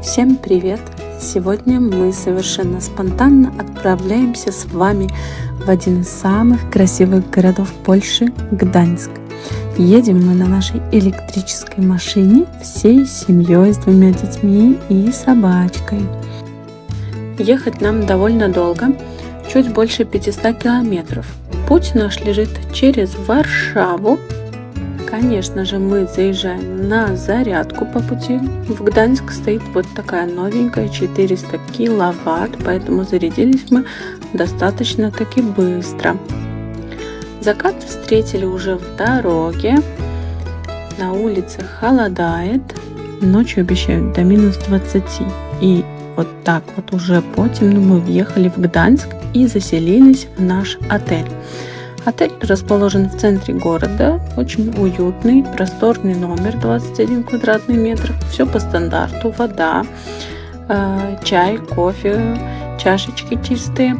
Всем привет! Сегодня мы совершенно спонтанно отправляемся с вами в один из самых красивых городов Польши – Гданьск. Едем мы на нашей электрической машине всей семьей с 2 детьми и собачкой. Ехать нам довольно долго, чуть больше 500 километров. Путь наш лежит через Варшаву. Конечно же, мы заезжаем на зарядку по пути. В Гданьск стоит вот такая новенькая 400 киловатт, поэтому зарядились мы достаточно таки быстро. Закат встретили уже в дороге. На улице холодает. Ночью обещают до минус 20. И вот так вот уже по темному мы въехали в Гданьск и заселились в наш отель. Отель расположен в центре города, очень уютный, просторный номер, 21 квадратный метр, все по стандарту, вода, чай, кофе, чашечки чистые.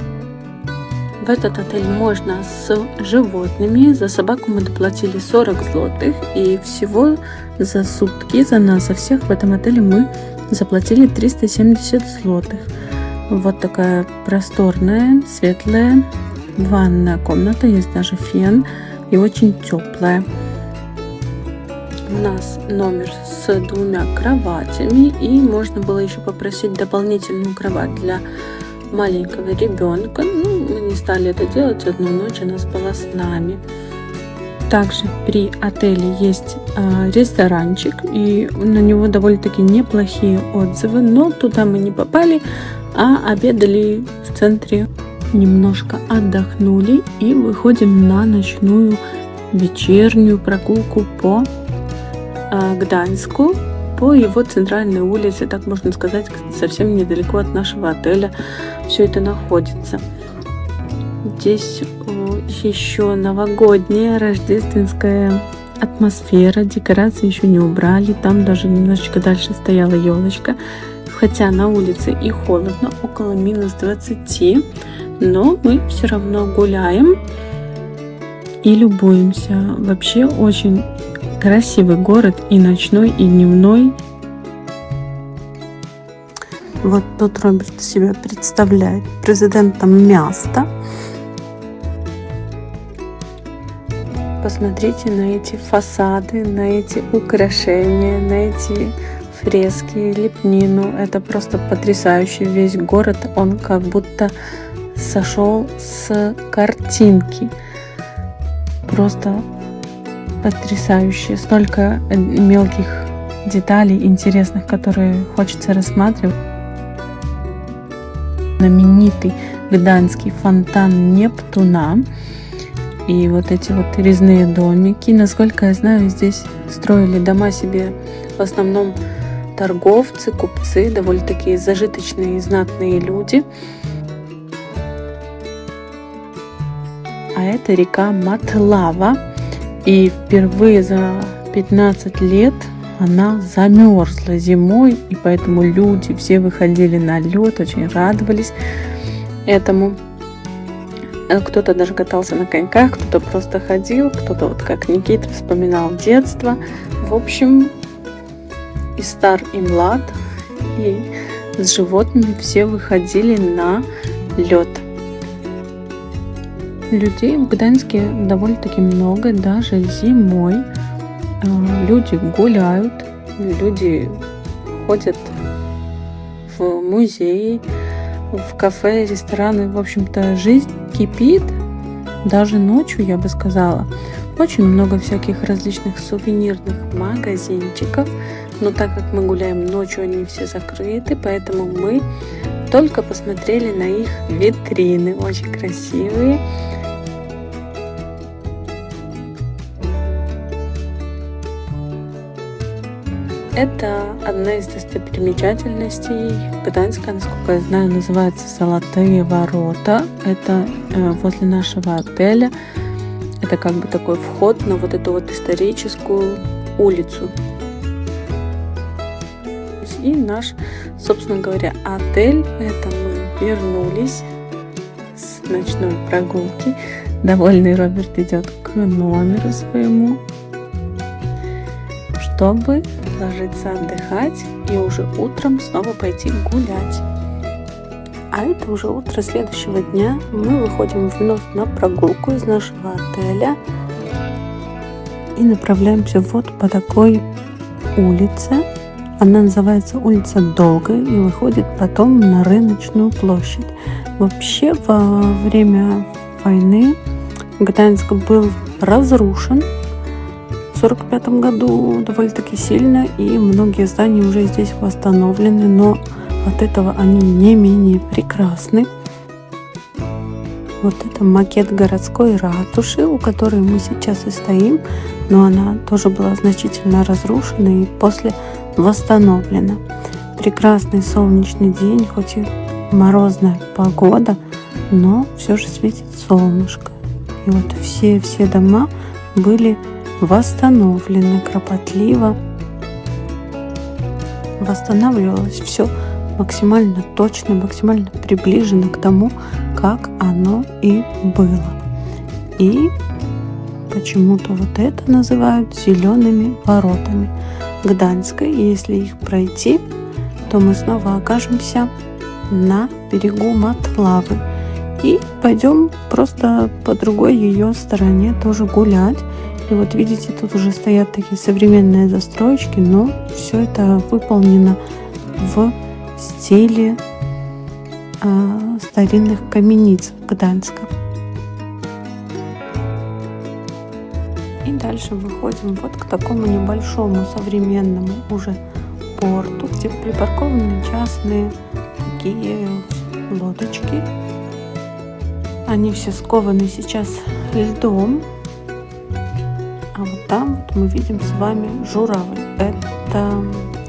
В этот отель можно с животными, за собаку мы доплатили 40 злотых, и всего за сутки, за нас, за всех в этом отеле мы заплатили 370 злотых. Вот такая просторная, светлая, ванная комната, есть даже фен и очень теплая. У нас номер с 2 кроватями, и можно было еще попросить дополнительную кровать для маленького ребенка. Мы не стали это делать, одну ночь она спала с нами. Также при отеле есть ресторанчик, и на него довольно-таки неплохие отзывы, но туда мы не попали, а обедали в центре. Немножко отдохнули и выходим на ночную вечернюю прогулку по Гданьску, по его центральной улице, так можно сказать, совсем недалеко от нашего отеля все это находится. Здесь еще новогодняя, рождественская атмосфера, декорации еще не убрали, там даже немножечко дальше стояла елочка, хотя на улице и холодно, около минус 20, но мы все равно гуляем и любуемся. Вообще очень красивый город, и ночной, и дневной. Вот тут Роберт себя представляет президентом места. Посмотрите на эти фасады, на эти украшения, на эти фрески, лепнину. Это просто потрясающе. Весь город, он как будто сошел с картинки. Просто потрясающе. Столько мелких деталей интересных, которые хочется рассматривать. Знаменитый гданьский фонтан Нептуна. И вот эти вот резные домики. Насколько я знаю, здесь строили дома себе в основном торговцы, купцы, довольно-таки зажиточные и знатные люди. А это река Матлава, и впервые за 15 лет она замерзла зимой, и поэтому люди все выходили на лед, очень радовались этому. Кто-то даже катался на коньках, кто-то просто ходил, кто-то вот как Никита вспоминал детство. В общем, и стар, и млад, и с животными все выходили на лед. Людей в Гданьске довольно-таки много, даже зимой. Люди гуляют, люди ходят в музеи, в кафе, рестораны. В общем-то, жизнь кипит, даже ночью, я бы сказала. Очень много всяких различных сувенирных магазинчиков, но так как мы гуляем ночью, они все закрыты, поэтому мы только посмотрели на их витрины, очень красивые. Это одна из достопримечательностей Гданьска, насколько я знаю, называется Золотые ворота. Это возле нашего отеля. Это как бы такой вход на вот эту вот историческую улицу. И наш, собственно говоря, отель. Это мы вернулись с ночной прогулки. Довольный Роберт идет к номеру своему, чтобы ложиться отдыхать и уже утром снова пойти гулять. А это уже утро следующего дня. Мы выходим вновь на прогулку из нашего отеля и направляемся вот по такой улице. Она называется улица Долгая и выходит потом на рыночную площадь. Вообще во время войны Гданьск был разрушен в 1945 году довольно-таки сильно, и многие здания уже здесь восстановлены, но от этого они не менее прекрасны. Вот это макет городской ратуши, у которой мы сейчас и стоим, но она тоже была значительно разрушена и после восстановлена. Прекрасный солнечный день, хоть и морозная погода, но все же светит солнышко. И вот все дома были восстановлены кропотливо. Восстанавливалось все максимально точно, максимально приближено к тому, как оно и было. И почему-то вот это называют зелеными воротами Гданьска. И если их пройти, то мы снова окажемся на берегу Матлавы. И пойдем просто по другой ее стороне тоже гулять. И вот видите, тут уже стоят такие современные застройки, но все это выполнено в стиле старинных камениц Гданьска. И дальше выходим вот к такому небольшому современному уже порту, где припаркованы частные такие лодочки. Они все скованы сейчас льдом. А вот там вот мы видим с вами журавль. Это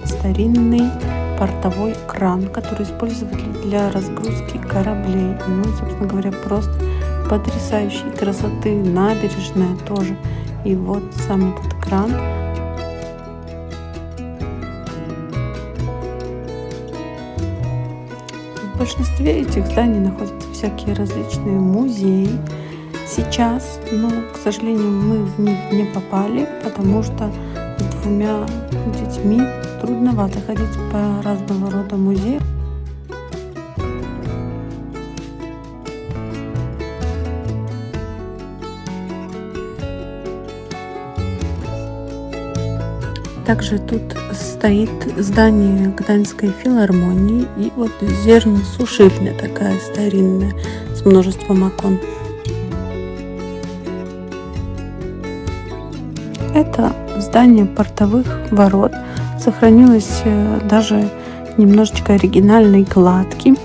старинный портовой кран, который использовали для разгрузки кораблей. Ну, собственно говоря, просто потрясающей красоты набережная тоже. И вот сам этот кран. В большинстве этих зданий находятся всякие различные музеи сейчас, но, к сожалению, мы в них не попали, потому что с двумя детьми трудновато ходить по разного рода музеям. Также тут стоит здание Гданьской филармонии и вот зерносушильня такая старинная с множеством окон. Это здание портовых ворот. Сохранилось даже немножечко оригинальной кладки.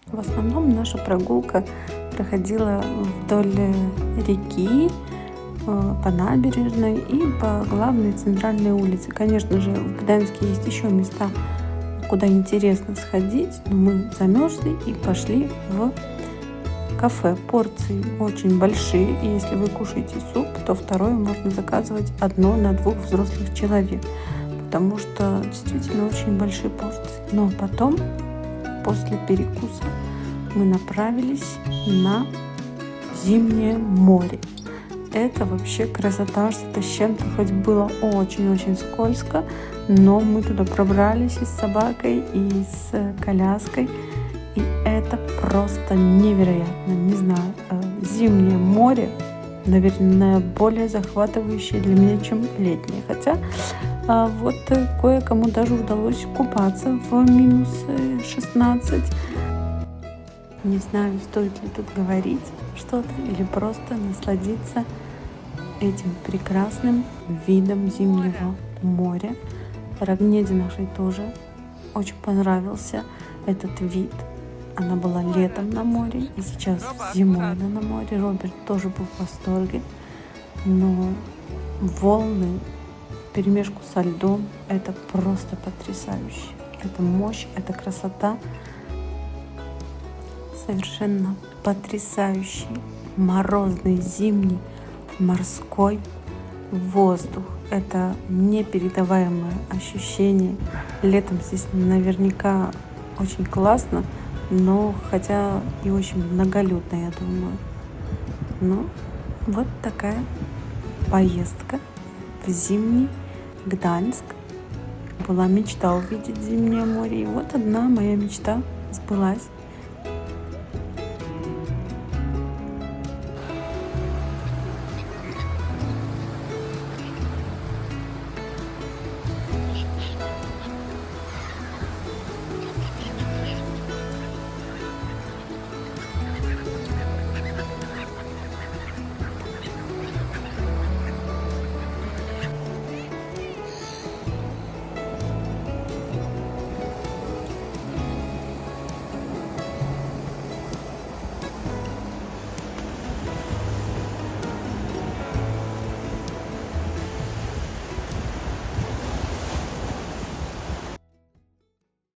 В основном наша прогулка проходила вдоль реки, по набережной и по главной центральной улице. Конечно же, в Гданьске есть еще места, куда интересно сходить, но мы замерзли и пошли в кафе. Порции очень большие, и если вы кушаете суп, то второе можно заказывать одно на 2 взрослых человек, потому что действительно очень большие порции. Но потом, после перекуса, мы направились на зимнее море. Это вообще красота, что-то с чем-то, хоть было очень-очень скользко, но мы туда пробрались и с собакой, и с коляской, и это просто невероятно, не знаю, зимнее море, наверное, более захватывающее для меня, чем летнее, хотя вот кое-кому даже удалось купаться в минус 16. Не знаю, стоит ли тут говорить что-то или просто насладиться этим прекрасным видом зимнего моря. Рогнеде нашей тоже очень понравился этот вид. Она была летом на море и сейчас зимой на море. Роберт тоже был в восторге. Но волны вперемешку со льдом — это просто потрясающе. Это мощь, это красота. Совершенно потрясающий морозный зимний морской воздух. Это непередаваемое ощущение. Летом здесь наверняка очень классно, но хотя и очень многолюдно, я думаю. Ну, вот такая поездка в зимний Гданьск. Была мечта увидеть зимнее море. И вот одна моя мечта сбылась.